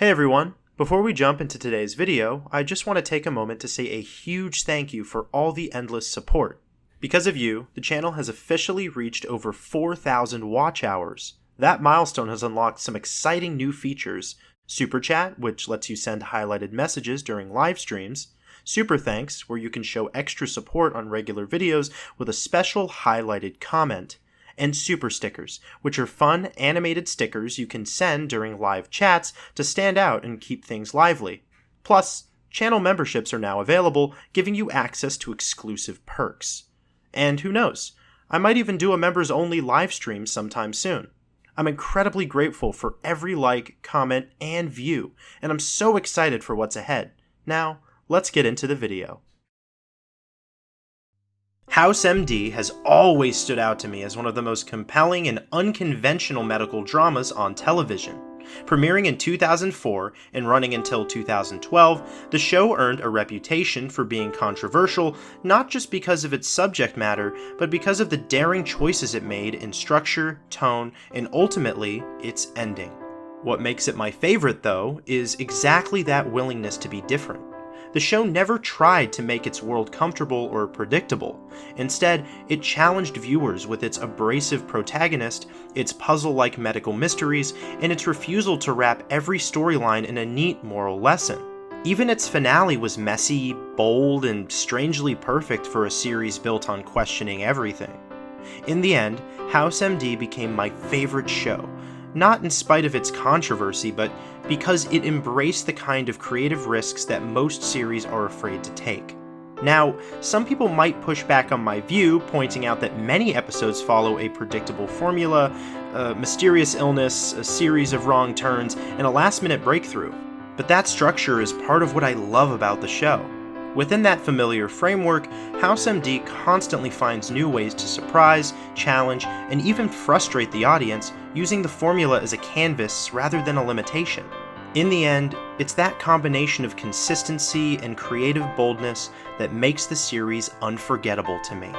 Hey everyone! Before we jump into today's video, I just want to take a moment to say a huge thank you for all the endless support. Because of you, the channel has officially reached over 4,000 watch hours. That milestone has unlocked some exciting new features: Super Chat, which lets you send highlighted messages during live streams; Super Thanks, where you can show extra support on regular videos with a special highlighted comment; and Super Stickers, which are fun, animated stickers you can send during live chats to stand out and keep things lively. Plus, channel memberships are now available, giving you access to exclusive perks. And who knows, I might even do a members-only live stream sometime soon. I'm incredibly grateful for every like, comment, and view, and I'm so excited for what's ahead. Now, let's get into the video. House MD has always stood out to me as one of the most compelling and unconventional medical dramas on television. Premiering in 2004 and running until 2012, the show earned a reputation for being controversial not just because of its subject matter, but because of the daring choices it made in structure, tone, and ultimately, its ending. What makes it my favorite, though, is exactly that willingness to be different. The show never tried to make its world comfortable or predictable. Instead, it challenged viewers with its abrasive protagonist, its puzzle-like medical mysteries, and its refusal to wrap every storyline in a neat moral lesson. Even its finale was messy, bold, and strangely perfect for a series built on questioning everything. In the end, House MD became my favorite show, not in spite of its controversy, but because it embraced the kind of creative risks that most series are afraid to take. Now, some people might push back on my view, pointing out that many episodes follow a predictable formula: a mysterious illness, a series of wrong turns, and a last-minute breakthrough. But that structure is part of what I love about the show. Within that familiar framework, House MD constantly finds new ways to surprise, challenge, and even frustrate the audience, using the formula as a canvas rather than a limitation. In the end, it's that combination of consistency and creative boldness that makes the series unforgettable to me.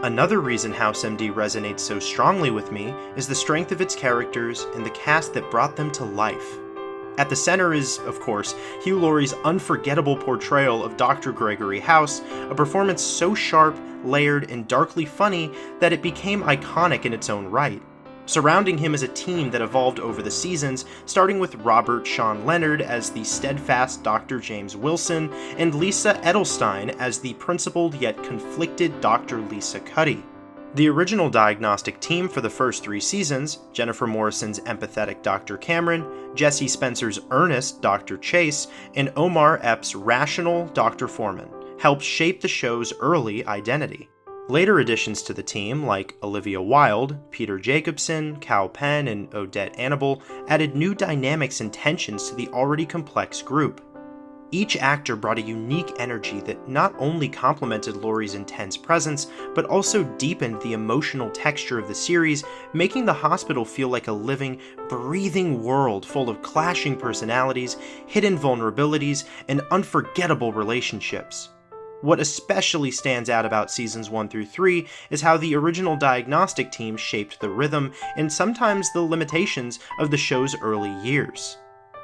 Another reason House MD resonates so strongly with me is the strength of its characters and the cast that brought them to life. At the center is, of course, Hugh Laurie's unforgettable portrayal of Dr. Gregory House, a performance so sharp, layered, and darkly funny that it became iconic in its own right. Surrounding him is a team that evolved over the seasons, starting with Robert Sean Leonard as the steadfast Dr. James Wilson, and Lisa Edelstein as the principled yet conflicted Dr. Lisa Cuddy. The original diagnostic team for the first 3 seasons, Jennifer Morrison's empathetic Dr. Cameron, Jesse Spencer's earnest Dr. Chase, and Omar Epps' rational Dr. Foreman, helped shape the show's early identity. Later additions to the team, like Olivia Wilde, Peter Jacobson, Cal Penn, and Odette Annable, added new dynamics and tensions to the already complex group. Each actor brought a unique energy that not only complemented Laurie's intense presence, but also deepened the emotional texture of the series, making the hospital feel like a living, breathing world full of clashing personalities, hidden vulnerabilities, and unforgettable relationships. What especially stands out about seasons 1 through 3 is how the original diagnostic team shaped the rhythm and sometimes the limitations of the show's early years.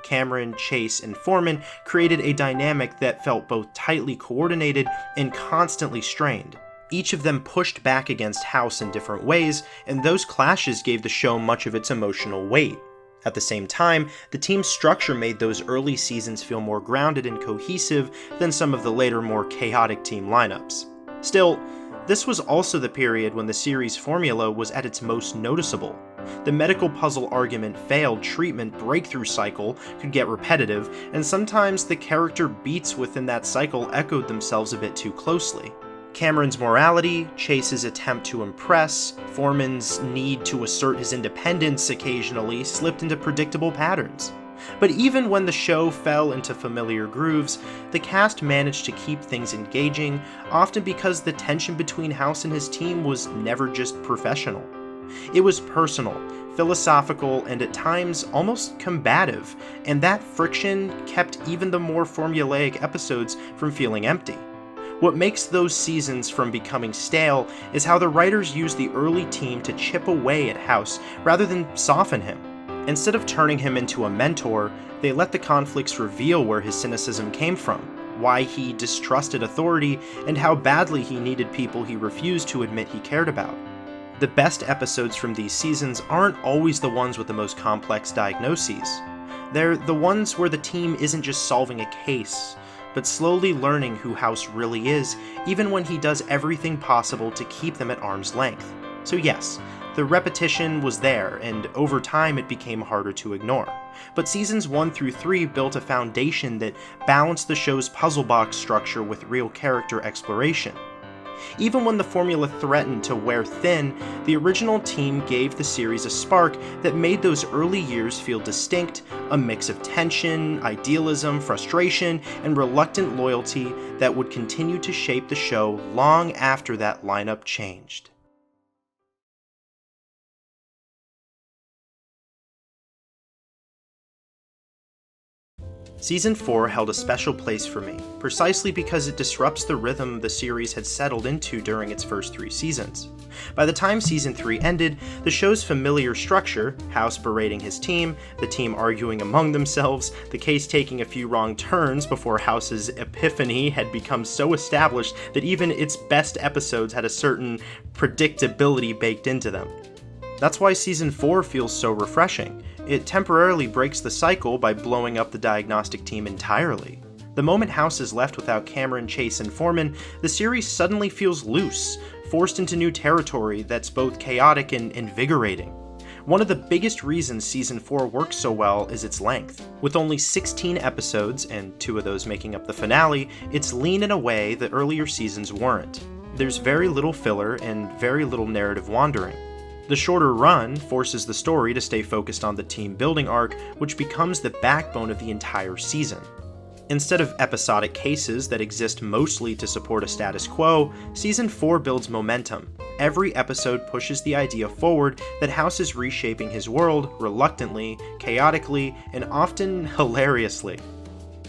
Cameron, Chase, and Foreman created a dynamic that felt both tightly coordinated and constantly strained. Each of them pushed back against House in different ways, and those clashes gave the show much of its emotional weight. At the same time, the team's structure made those early seasons feel more grounded and cohesive than some of the later, more chaotic team lineups. Still, this was also the period when the series' formula was at its most noticeable. The medical puzzle argument failed treatment breakthrough cycle could get repetitive, and sometimes the character beats within that cycle echoed themselves a bit too closely. Cameron's morality, Chase's attempt to impress, Foreman's need to assert his independence occasionally slipped into predictable patterns. But even when the show fell into familiar grooves, the cast managed to keep things engaging, often because the tension between House and his team was never just professional. It was personal, philosophical, and at times almost combative, and that friction kept even the more formulaic episodes from feeling empty. What makes those seasons from becoming stale is how the writers use the early team to chip away at House rather than soften him. Instead of turning him into a mentor, they let the conflicts reveal where his cynicism came from, why he distrusted authority, and how badly he needed people he refused to admit he cared about. The best episodes from these seasons aren't always the ones with the most complex diagnoses. They're the ones where the team isn't just solving a case, but slowly learning who House really is, even when he does everything possible to keep them at arm's length. So yes, the repetition was there, and over time it became harder to ignore. But seasons 1 through 3 built a foundation that balanced the show's puzzle box structure with real character exploration. Even when the formula threatened to wear thin, the original team gave the series a spark that made those early years feel distinct, a mix of tension, idealism, frustration, and reluctant loyalty that would continue to shape the show long after that lineup changed. Season 4 held a special place for me, precisely because it disrupts the rhythm the series had settled into during its first 3 seasons. By the time Season 3 ended, the show's familiar structure, House berating his team, the team arguing among themselves, the case taking a few wrong turns before House's epiphany had become so established that even its best episodes had a certain predictability baked into them. That's why Season 4 feels so refreshing. It temporarily breaks the cycle by blowing up the diagnostic team entirely. The moment House is left without Cameron, Chase, and Foreman, the series suddenly feels loose, forced into new territory that's both chaotic and invigorating. One of the biggest reasons Season 4 works so well is its length. With only 16 episodes, and 2 of those making up the finale, it's lean in a way that earlier seasons weren't. There's very little filler and very little narrative wandering. The shorter run forces the story to stay focused on the team building arc, which becomes the backbone of the entire season. Instead of episodic cases that exist mostly to support a status quo, Season 4 builds momentum. Every episode pushes the idea forward that House is reshaping his world reluctantly, chaotically, and often hilariously.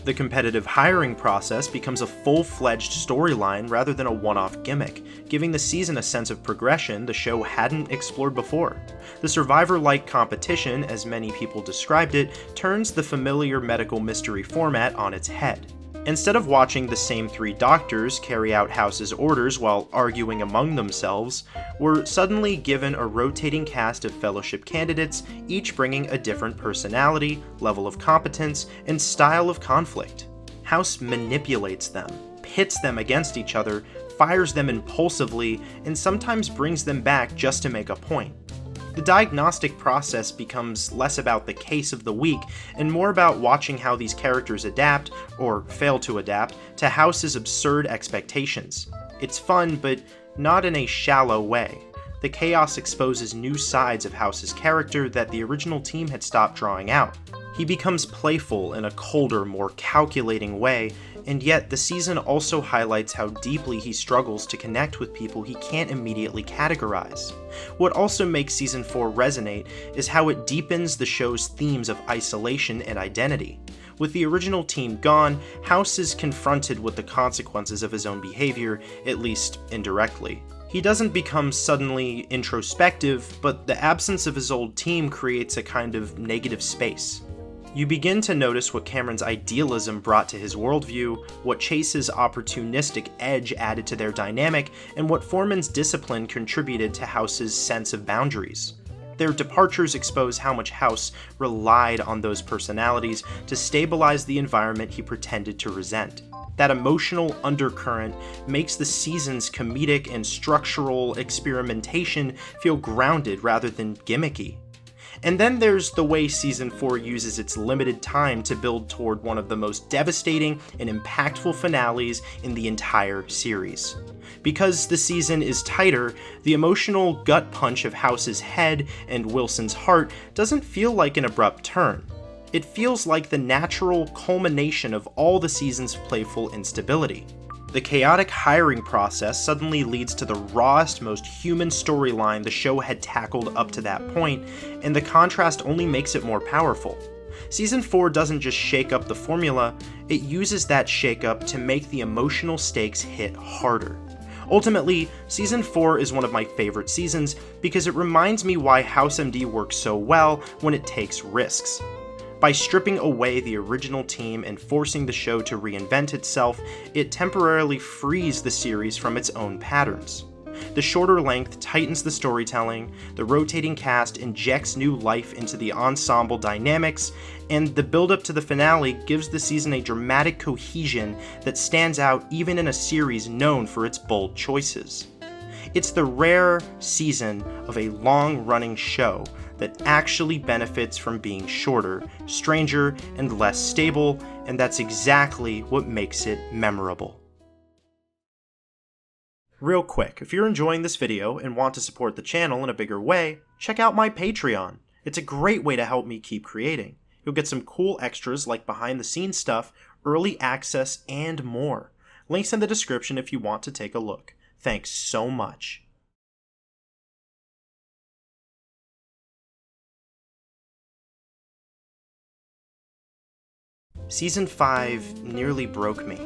The competitive hiring process becomes a full-fledged storyline rather than a one-off gimmick, giving the season a sense of progression the show hadn't explored before. The Survivor-like competition, as many people described it, turns the familiar medical mystery format on its head. Instead of watching the same 3 doctors carry out House's orders while arguing among themselves, we're suddenly given a rotating cast of fellowship candidates, each bringing a different personality, level of competence, and style of conflict. House manipulates them, pits them against each other, fires them impulsively, and sometimes brings them back just to make a point. The diagnostic process becomes less about the case of the week and more about watching how these characters adapt, or fail to adapt, to House's absurd expectations. It's fun, but not in a shallow way. The chaos exposes new sides of House's character that the original team had stopped drawing out. He becomes playful in a colder, more calculating way, and yet the season also highlights how deeply he struggles to connect with people he can't immediately categorize. What also makes Season 4 resonate is how it deepens the show's themes of isolation and identity. With the original team gone, House is confronted with the consequences of his own behavior, at least indirectly. He doesn't become suddenly introspective, but the absence of his old team creates a kind of negative space. You begin to notice what Cameron's idealism brought to his worldview, what Chase's opportunistic edge added to their dynamic, and what Foreman's discipline contributed to House's sense of boundaries. Their departures expose how much House relied on those personalities to stabilize the environment he pretended to resent. That emotional undercurrent makes the season's comedic and structural experimentation feel grounded rather than gimmicky. And then there's the way Season 4 uses its limited time to build toward one of the most devastating and impactful finales in the entire series. Because the season is tighter, the emotional gut punch of House's head and Wilson's heart doesn't feel like an abrupt turn. It feels like the natural culmination of all the season's playful instability. The chaotic hiring process suddenly leads to the rawest, most human storyline the show had tackled up to that point, and the contrast only makes it more powerful. Season 4 doesn't just shake up the formula, it uses that shakeup to make the emotional stakes hit harder. Ultimately, Season 4 is one of my favorite seasons because it reminds me why House MD works so well when it takes risks. By stripping away the original team and forcing the show to reinvent itself, it temporarily frees the series from its own patterns. The shorter length tightens the storytelling, the rotating cast injects new life into the ensemble dynamics, and the build-up to the finale gives the season a dramatic cohesion that stands out even in a series known for its bold choices. It's the rare season of a long-running show that actually benefits from being shorter, stranger, and less stable, and that's exactly what makes it memorable. Real quick, if you're enjoying this video and want to support the channel in a bigger way, check out my Patreon. It's a great way to help me keep creating. You'll get some cool extras like behind-the-scenes stuff, early access, and more. Links in the description if you want to take a look. Thanks so much. Season 5 nearly broke me.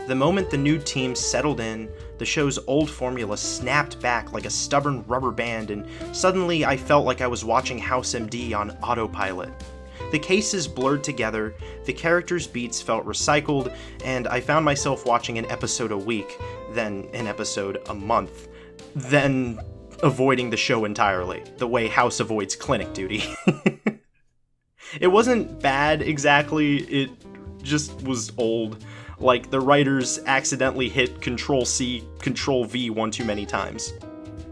The moment the new team settled in, the show's old formula snapped back like a stubborn rubber band, and suddenly I felt like I was watching House MD on autopilot. The cases blurred together, the characters' beats felt recycled, and I found myself watching an episode a week, then an episode a month, then avoiding the show entirely, the way House avoids clinic duty. It wasn't bad exactly, it just was old. Like the writers accidentally hit Control-C, Control-V one too many times.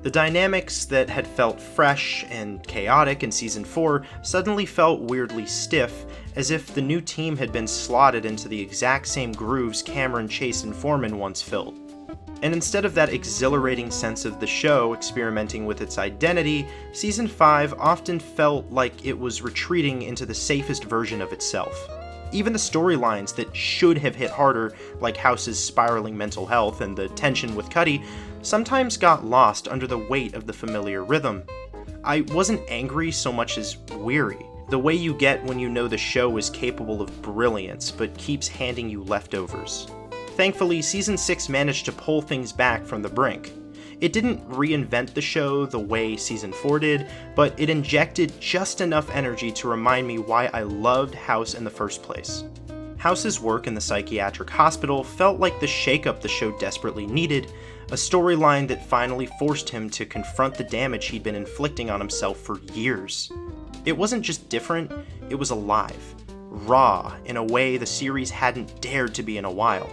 The dynamics that had felt fresh and chaotic in Season 4 suddenly felt weirdly stiff, as if the new team had been slotted into the exact same grooves Cameron, Chase, and Foreman once filled. And instead of that exhilarating sense of the show experimenting with its identity, Season 5 often felt like it was retreating into the safest version of itself. Even the storylines that should have hit harder, like House's spiraling mental health and the tension with Cuddy, sometimes got lost under the weight of the familiar rhythm. I wasn't angry so much as weary, the way you get when you know the show is capable of brilliance but keeps handing you leftovers. Thankfully, Season 6 managed to pull things back from the brink. It didn't reinvent the show the way Season 4 did, but it injected just enough energy to remind me why I loved House in the first place. House's work in the psychiatric hospital felt like the shakeup the show desperately needed, a storyline that finally forced him to confront the damage he'd been inflicting on himself for years. It wasn't just different, it was alive, raw, in a way the series hadn't dared to be in a while.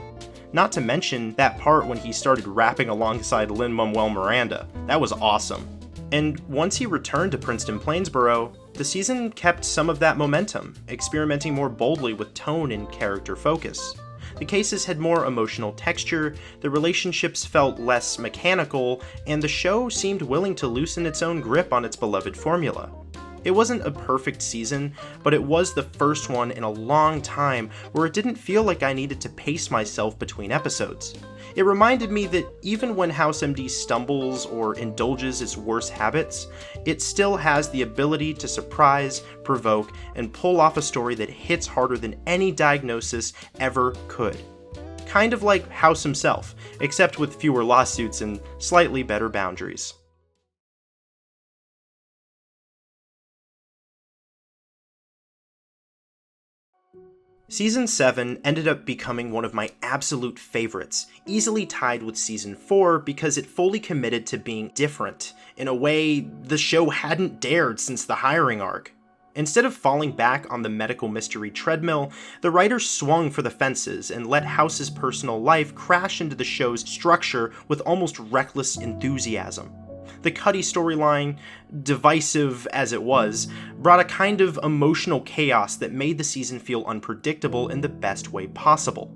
Not to mention that part when he started rapping alongside Lin-Manuel Miranda. That was awesome. And once he returned to Princeton Plainsboro, the season kept some of that momentum, experimenting more boldly with tone and character focus. The cases had more emotional texture, the relationships felt less mechanical, and the show seemed willing to loosen its own grip on its beloved formula. It wasn't a perfect season, but it was the first one in a long time where it didn't feel like I needed to pace myself between episodes. It reminded me that even when House MD stumbles or indulges its worst habits, it still has the ability to surprise, provoke, and pull off a story that hits harder than any diagnosis ever could. Kind of like House himself, except with fewer lawsuits and slightly better boundaries. Season 7 ended up becoming one of my absolute favorites, easily tied with Season 4 because it fully committed to being different, in a way the show hadn't dared since the hiring arc. Instead of falling back on the medical mystery treadmill, the writers swung for the fences and let House's personal life crash into the show's structure with almost reckless enthusiasm. The Cuddy storyline, divisive as it was, brought a kind of emotional chaos that made the season feel unpredictable in the best way possible.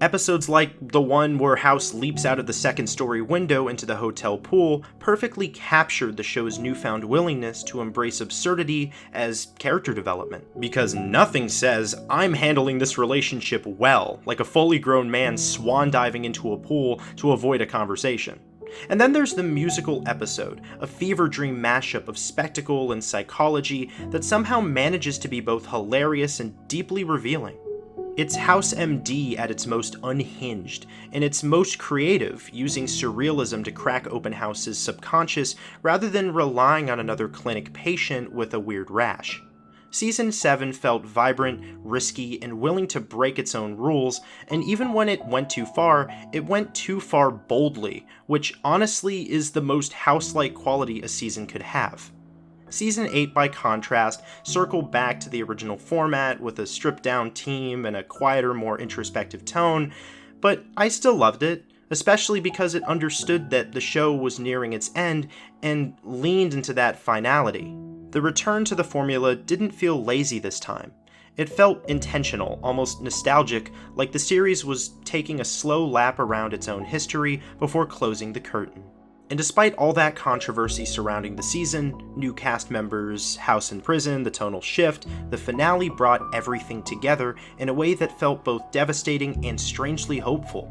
Episodes like the one where House leaps out of the second-story window into the hotel pool perfectly captured the show's newfound willingness to embrace absurdity as character development. Because nothing says, "I'm handling this relationship well," like a fully grown man swan diving into a pool to avoid a conversation. And then there's the musical episode, a fever dream mashup of spectacle and psychology that somehow manages to be both hilarious and deeply revealing. It's House MD at its most unhinged, and its most creative, using surrealism to crack open House's subconscious rather than relying on another clinic patient with a weird rash. Season 7 felt vibrant, risky, and willing to break its own rules, and even when it went too far boldly, which honestly is the most House-like quality a season could have. Season 8, by contrast, circled back to the original format with a stripped-down team and a quieter, more introspective tone, but I still loved it, especially because it understood that the show was nearing its end and leaned into that finality. The return to the formula didn't feel lazy this time. It felt intentional, almost nostalgic, like the series was taking a slow lap around its own history before closing the curtain. And despite all that controversy surrounding the season, new cast members, House in prison, the tonal shift, the finale brought everything together in a way that felt both devastating and strangely hopeful.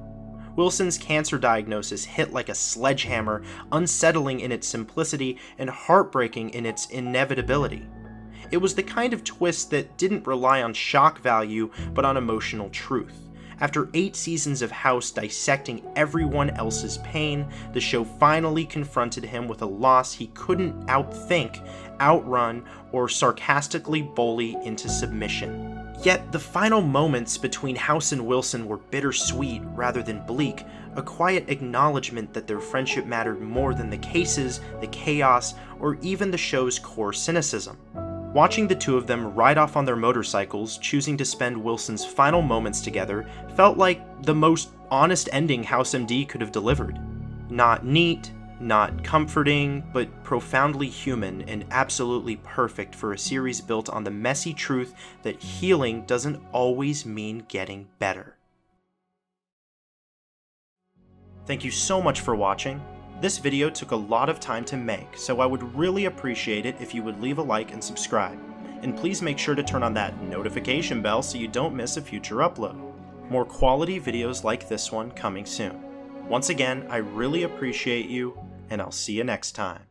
Wilson's cancer diagnosis hit like a sledgehammer, unsettling in its simplicity and heartbreaking in its inevitability. It was the kind of twist that didn't rely on shock value, but on emotional truth. After 8 seasons of House dissecting everyone else's pain, the show finally confronted him with a loss he couldn't outthink, outrun, or sarcastically bully into submission. Yet the final moments between House and Wilson were bittersweet rather than bleak, a quiet acknowledgement that their friendship mattered more than the cases, the chaos, or even the show's core cynicism. Watching the two of them ride off on their motorcycles, choosing to spend Wilson's final moments together, felt like the most honest ending House MD could have delivered. Not neat, not comforting, but profoundly human and absolutely perfect for a series built on the messy truth that healing doesn't always mean getting better. Thank you so much for watching. This video took a lot of time to make, so I would really appreciate it if you would leave a like and subscribe. And please make sure to turn on that notification bell so you don't miss a future upload. More quality videos like this one coming soon. Once again, I really appreciate you, and I'll see you next time.